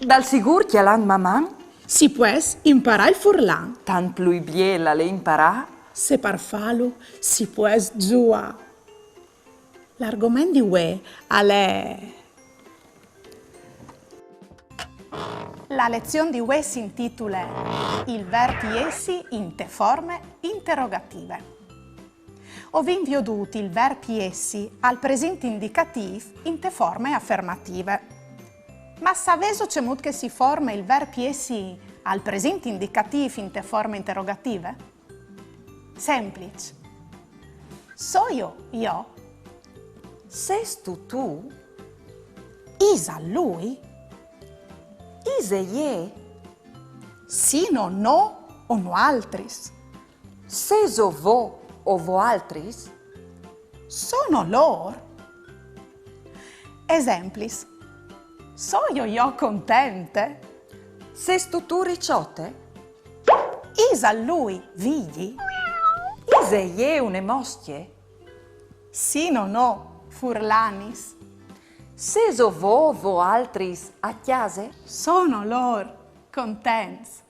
Dal sigur chialan maman? Si pues imparar il furlan. Tant plui biela le imparà? Se par falo si pues giua. L'argomento di ue è... La lezione di ue si intitola Il verbi essi in te forme interrogative. Ho introdotti il verbi essi al presente indicativo in te forme affermative. Ma sapevo che si forma il verbi essi al presente indicativo in te forme interrogative? Semplice. So io. Sestu tu? Isa lui? Ise ie? Sino no o no altris? Seso vo o vo altris? Sono lor? Esemplis. So io contente? Sestu tu riciotte? Isa lui vigli? Ise ie une mostie? Sino no furlanis? Seso vo altris a chiase? Sono lor contents?